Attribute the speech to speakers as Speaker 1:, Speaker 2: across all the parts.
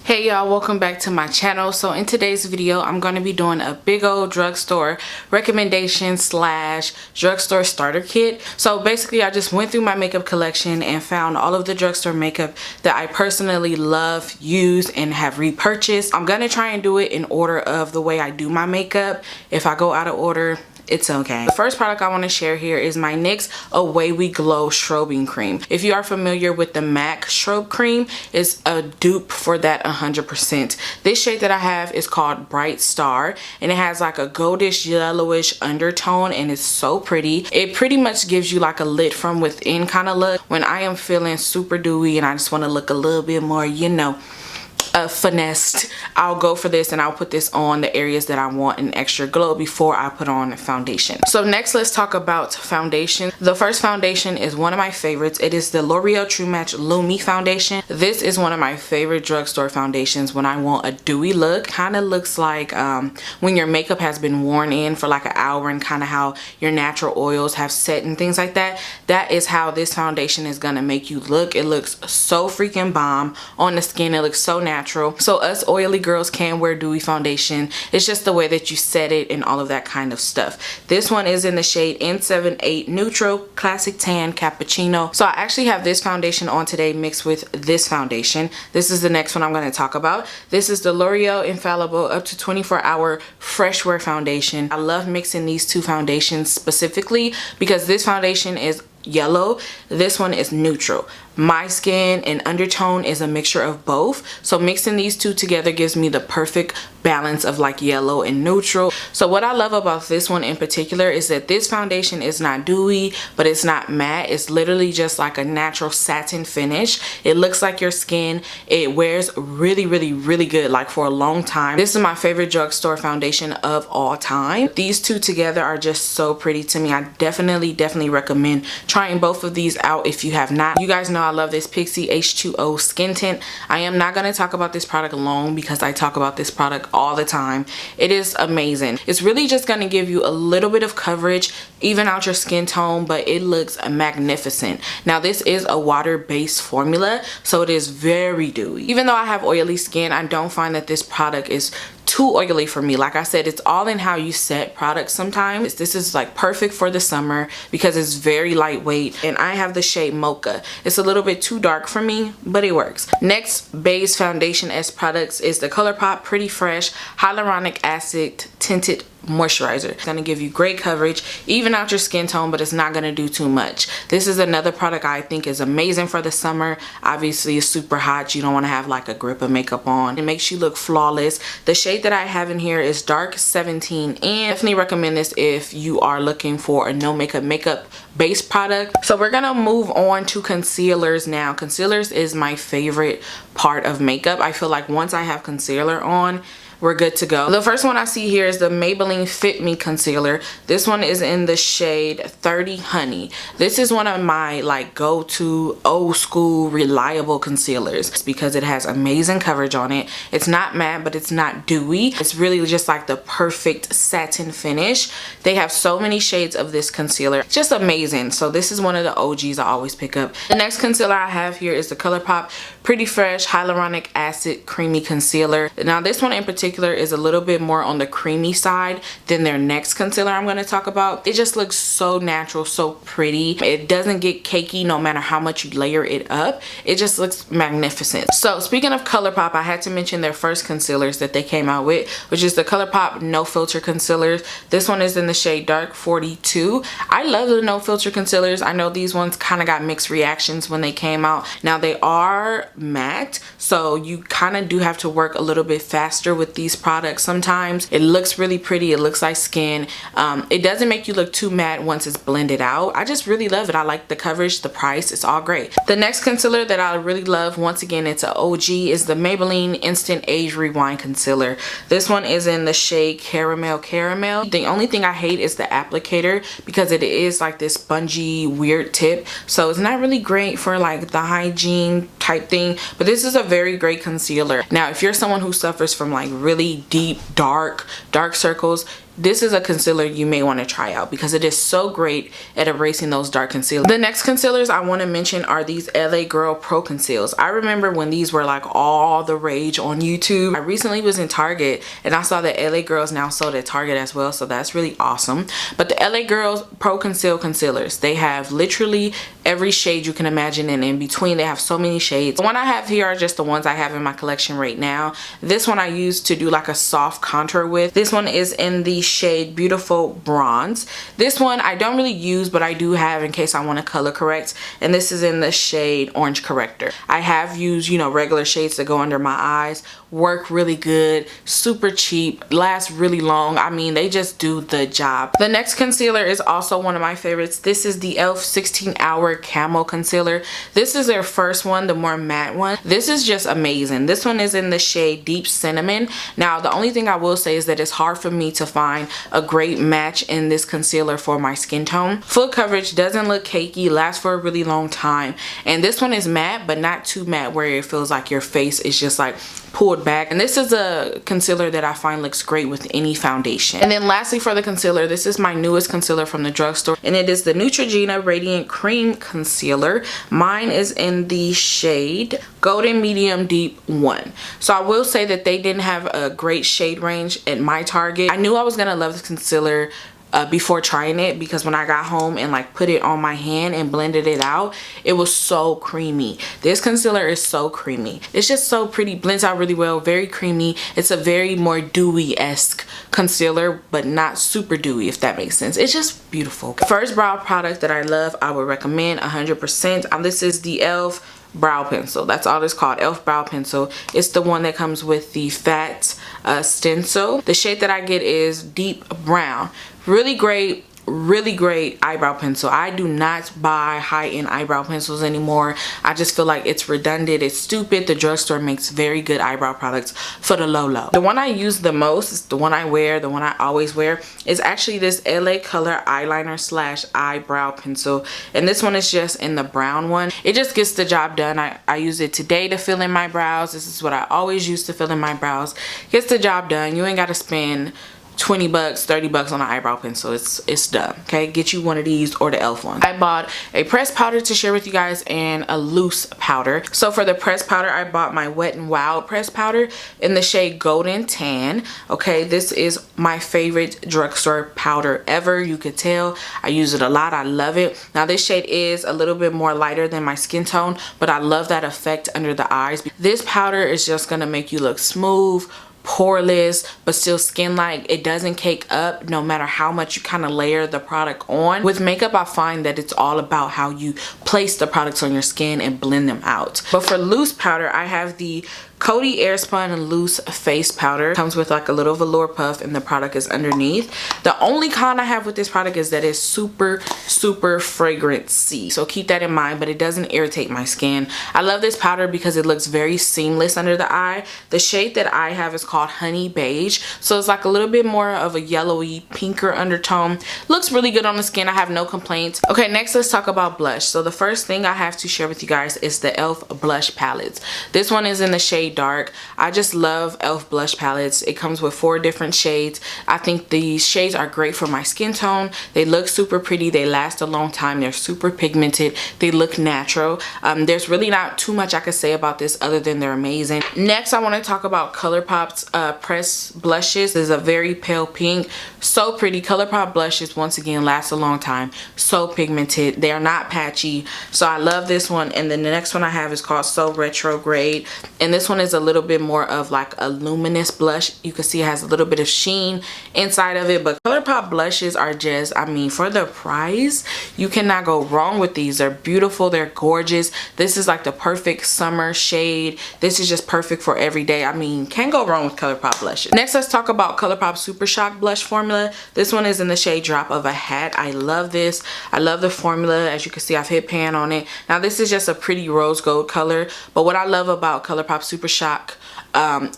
Speaker 1: Hey y'all, welcome back to my channel. So in today's video I'm going to be doing a big old drugstore recommendation slash drugstore starter kit. So basically I just went through my makeup collection and found all of the drugstore makeup that I personally love, use, and have repurchased. I'm going to try and do it in order of the way I do my makeup. If I go out of order, it's okay. The first product I want to share here is my NYX Away We Glow Strobing Cream. If you are familiar with the MAC strobe cream, it's a dupe for that 100%. This shade that I have is called Bright Star, and it has like a goldish yellowish undertone, and it's so pretty. It pretty much gives you like a lit from within kind of look. When I am feeling super dewy and I just want to look a little bit more, you know, finessed, I'll go for this and I'll put this on the areas that I want an extra glow before I put on foundation. So next, let's talk about foundation. The first foundation is one of my favorites. It is the L'Oreal True Match Lumi foundation. This is one of my favorite drugstore foundations when I want a dewy look. Kind of looks like when your makeup has been worn in for like an hour and kind of how your natural oils have set and things like that. That is how this foundation is gonna make you look. It looks so freaking bomb on the skin. It looks so natural. So us oily girls can wear dewy foundation. It's just the way that you set it and all of that kind of stuff. This one is in the shade N78 Neutral Classic Tan Cappuccino. So I actually have this foundation on today mixed with this foundation. This is the next one I'm going to talk about. This is the L'Oreal Infallible Up to 24-Hour Fresh Wear Foundation. I love mixing these two foundations specifically because this foundation is yellow, this one is neutral. My skin and undertone is a mixture of both, so mixing these two together gives me the perfect balance of like yellow and neutral. So what I love about this one in particular is that this foundation is not dewy, but it's not matte. It's literally just like a natural satin finish. It looks like your skin. It wears really good, like for a long time. This is my favorite drugstore foundation of all time. These two together are just so pretty to me. I definitely recommend trying both of these out if you have not. You guys know I love this Pixi H2O skin tint. I am not going to talk about this product alone because I talk about this product all the time. It is amazing. It's really just going to give you a little bit of coverage, even out your skin tone, but it looks magnificent. Now this is a water-based formula, so it is very dewy. Even though I have oily skin, I don't find that this product is too oily for me. Like I said, it's all in how you set products sometimes. This is like perfect for the summer because it's very lightweight, and I have the shade Mocha. It's a little bit too dark for me, but it works. Next base foundation as products is the ColourPop Pretty Fresh Hyaluronic Acid Tinted Moisturizer. It's going to give you great coverage, even out your skin tone, but it's not going to do too much. This is another product I think is amazing for the summer. Obviously it's super hot. You don't want to have like a grip of makeup on. It makes you look flawless. The shade that I have in here is Dark 17, and definitely recommend this if you are looking for a no makeup base product. So we're gonna move on to concealers now. Concealers is my favorite part of makeup. I feel like once I have concealer on, we're good to go. The first one I see here is the Maybelline Fit Me Concealer. This one is in the shade 30 Honey. This is one of my like go-to old school reliable concealers because it has amazing coverage on it. It's not matte, but it's not dewy. It's really just like the perfect satin finish. They have so many shades of this concealer. Just amazing. So this is one of the OGs I always pick up. The next concealer I have here is the ColourPop Pretty Fresh Hyaluronic Acid Creamy Concealer. Now this one in particular is a little bit more on the creamy side than their next concealer I'm going to talk about. It just looks so natural, so pretty. It doesn't get cakey no matter how much you layer it up. It just looks magnificent. So speaking of ColourPop, I had to mention their first concealers that they came out with, which is the ColourPop No Filter Concealers. This one is in the shade Dark 42. I love the no filter concealers. I know these ones kind of got mixed reactions when they came out. Now they are matte, so you kind of do have to work a little bit faster with these products. Sometimes it looks really pretty. It looks like skin. It doesn't make you look too matte once it's blended out. I just really love it. I like the coverage, the price. It's all great. The next concealer that I really love, once again, it's an OG, is the Maybelline Instant Age Rewind Concealer. This one is in the shade Caramel. The only thing I hate is the applicator because it is like this spongy weird tip, so it's not really great for like the hygiene type thing, but this is a very great concealer. Now if you're someone who suffers from like really deep dark circles, this is a concealer you may want to try out because it is so great at erasing those dark concealers. The next concealers I want to mention are these LA Girl Pro Conceals. I remember when these were like all the rage on YouTube. I recently was in Target and I saw that LA Girls now sold at Target as well, so that's really awesome. But the LA Girls Pro Conceal concealers, they have literally every shade you can imagine, and in between they have so many shades. The one I have here are just the ones I have in my collection right now. This one I use to do like a soft contour with. This one is in the shade Beautiful Bronze. This one I don't really use, but I do have in case I want to color correct, and this is in the shade Orange Corrector. I have used, you know, regular shades to go under my eyes. Work really good, super cheap, last really long. I mean, they just do the job. The next concealer is also one of my favorites. This is the e.l.f. 16 Hour Camel Concealer. This is their first one, the more matte one. This is just amazing. This one is in the shade Deep Cinnamon. Now, the only thing I will say is that it's hard for me to find a great match in this concealer for my skin tone. Full coverage, doesn't look cakey, lasts for a really long time, and this one is matte but not too matte where it feels like your face is just like pulled back. And this is a concealer that I find looks great with any foundation. And then lastly for the concealer, this is my newest concealer from the drugstore, and it is the Neutrogena Radiant Cream Concealer. Mine is in the shade Golden Medium Deep 1. So I will say that they didn't have a great shade range at my Target. I knew I was gonna love this concealer before trying it, because when I got home and like put it on my hand and blended it out, it was so creamy. This concealer is so creamy. It's just so pretty, blends out really well, very creamy. It's a very more dewy-esque concealer, but not super dewy, if that makes sense. It's just beautiful. First brow product that I love, I would recommend 100%. This is the e.l.f. brow pencil. That's all it's called, e.l.f. brow pencil. It's the one that comes with the fat stencil. The shade that I get is Deep Brown. Really great eyebrow pencil. I do not buy high-end eyebrow pencils anymore. I just feel like it's redundant, it's stupid. The drugstore makes very good eyebrow products for the low. The one I use the most, is the one I wear, the one I always wear, is actually this LA Color eyeliner slash eyebrow pencil, and this one is just in the brown one. It just gets the job done. I use it today to fill in my brows. This is what I always use to fill in my brows. Gets the job done. You ain't got to spend 20 bucks, 30 bucks on an eyebrow pencil. It's done. Okay, get you one of these or the e.l.f. one. I bought a pressed powder to share with you guys and a loose powder. So for the pressed powder, I bought my Wet n Wild pressed powder in the shade Golden Tan. Okay, this is my favorite drugstore powder ever. You could tell I use it a lot. I love it. Now this shade is a little bit more lighter than my skin tone, but I love that effect under the eyes. This powder is just gonna make you look smooth, poreless, but still skin-like. It doesn't cake up no matter how much you kind of layer the product on. With makeup, I find that it's all about how you place the products on your skin and blend them out. But for loose powder, I have the Coty Airspun Loose Face Powder. Comes with like a little velour puff and the product is underneath. The only con I have with this product is that it's super fragrance-y. So keep that in mind, but it doesn't irritate my skin. I love this powder because it looks very seamless under the eye. The shade that I have is called Honey Beige. So it's like a little bit more of a yellowy, pinker undertone. Looks really good on the skin. I have no complaints. Okay, next let's talk about blush. So the first thing I have to share with you guys is the e.l.f. blush palettes. This one is in the shade Dark. I just love e.l.f. blush palettes. It comes with 4 different shades. I think these shades are great for my skin tone. They look super pretty. They last a long time. They're super pigmented. They look natural. There's really not too much I could say about this other than they're amazing. Next, I want to talk about ColourPop's press blushes. This is a very pale pink. So pretty. ColourPop blushes, once again, last a long time. So pigmented. They are not patchy. So I love this one. And then the next one I have is called So Retrograde. And this one is a little bit more of like a luminous blush. You can see it has a little bit of sheen inside of it, but ColourPop blushes are just, I mean, for the price, you cannot go wrong with these. They're beautiful, they're gorgeous. This is like the perfect summer shade. This is just perfect for every day. I mean, can't go wrong with ColourPop blushes. Next, let's talk about ColourPop Super Shock blush formula. This one is in the shade Drop of a Hat. I love this. I love the formula. As you can see, I've hit pan on it. Now this is just a pretty rose gold color, but what I love about ColourPop Super Shock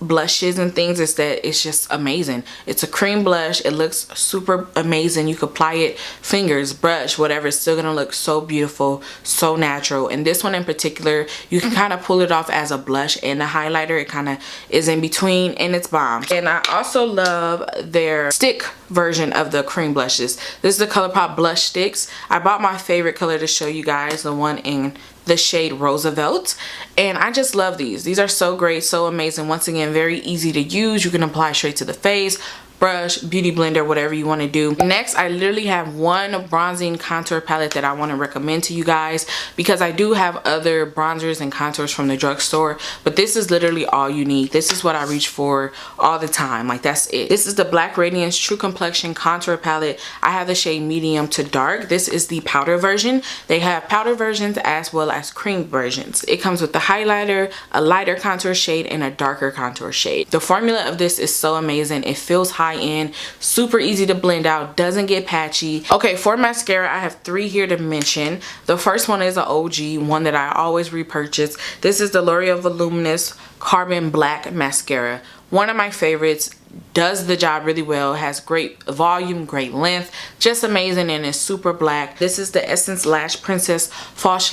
Speaker 1: blushes and things is that it's just amazing. It's a cream blush. It looks super amazing. You could apply it fingers, brush, whatever. It's still gonna look so beautiful, so natural. And this one in particular, you can kind of pull it off as a blush and a highlighter. It kind of is in between, and it's bomb. And I also love their stick version of the cream blushes. This is the ColourPop blush sticks. I bought my favorite color to show you guys, the one in the shade Roosevelt, and I just love these. These are so great, so amazing. Once again, very easy to use. You can apply straight to the face, brush, beauty blender, whatever you want to do. Next, I literally have one bronzing contour palette that I want to recommend to you guys, because I do have other bronzers and contours from the drugstore, but this is literally all you need. This is what I reach for all the time. Like, that's it. This is the Black Radiance True Complexion Contour Palette. I have the shade medium to dark. This is the powder version. They have powder versions as well as cream versions. It comes with the highlighter, a lighter contour shade, and a darker contour shade. The formula of this is so amazing. It feels high end, super easy to blend out, doesn't get patchy. Okay, for mascara, I have 3 here to mention. The first one is an OG, one that I always repurchase. This is the L'Oreal Voluminous Carbon Black Mascara. One of my favorites, does the job really well, has great volume, great length, just amazing, and is super black. This is the Essence Lash Princess False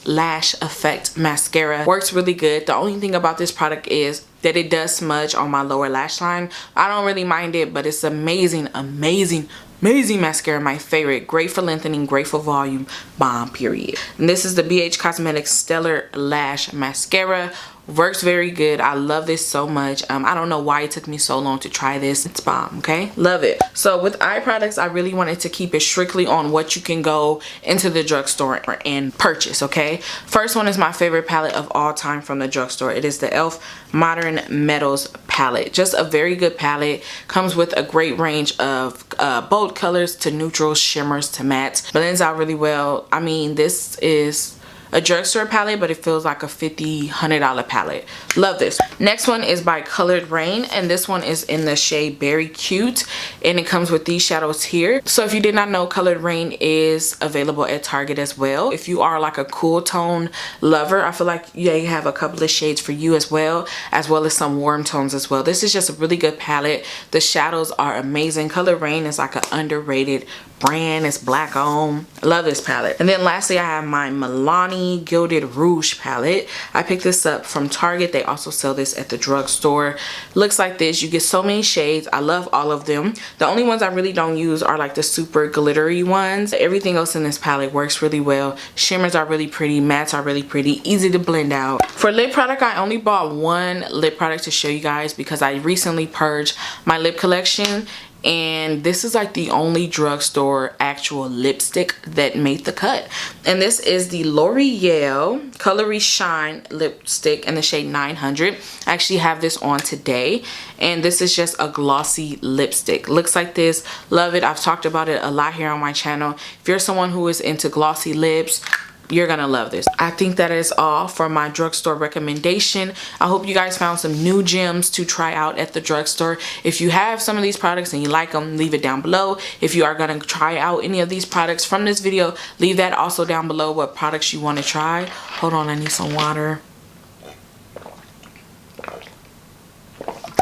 Speaker 1: Lash Effect Mascara. Works really good. The only thing about this product is that it does smudge on my lower lash line. I don't really mind it, but it's amazing, amazing, amazing mascara. My favorite. Great for lengthening, great for volume, bomb, period. And this is the BH Cosmetics Stellar Lash Mascara. Works very good. I love this so much. I don't know why it took me so long to try this. It's bomb, okay? Love it. So with eye products, I really wanted to keep it strictly on what you can go into the drugstore and purchase, okay? First one is my favorite palette of all time from the drugstore. It is the e.l.f. Modern Metals palette. Just a very good palette. Comes with a great range of bold colors to neutrals, shimmers to mattes. Blends out really well. I mean, this is a drugstore palette, but it feels like a $50-$100 palette. Love this. Next one is by Colored Rain, and this one is in the shade Berry Cute, and it comes with these shadows here. So if you did not know, Colored Rain is available at Target as well. If you are like a cool tone lover, I feel like they have a couple of shades for you as well as some warm tones as well. This is just a really good palette. The shadows are amazing. Colored Rain is like an underrated brand. It's black owned. I love this palette. And then lastly, I have my Milani Gilded Rouge palette. I picked this up from Target. They also sell this at the drugstore. Looks like this. You get so many shades. I love all of them. The only ones I really don't use are like the super glittery ones. Everything else in this palette works really well. Shimmers are really pretty. Mattes are really pretty. Easy to blend out. For lip product, I only bought one lip product to show you guys because I recently purged my lip collection. And this is like the only drugstore actual lipstick that made the cut, and this is the L'Oreal Colory Shine lipstick in the shade 900. I actually have this on today, and this is just a glossy lipstick. Looks like this. Love it. I've talked about it a lot here on my channel. If you're someone who is into glossy lips, you're gonna love this. I think that is all for my drugstore recommendation. I hope you guys found some new gems to try out at the drugstore. If you have some of these products and you like them, leave it down below. If you are gonna try out any of these products from this video, leave that also down below, what products you want to try. Hold on, I need some water.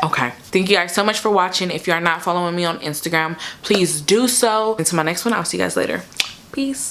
Speaker 1: Okay, thank you guys so much for watching. If you are not following me on Instagram, please do so. Until my next one, I'll see you guys later. Peace.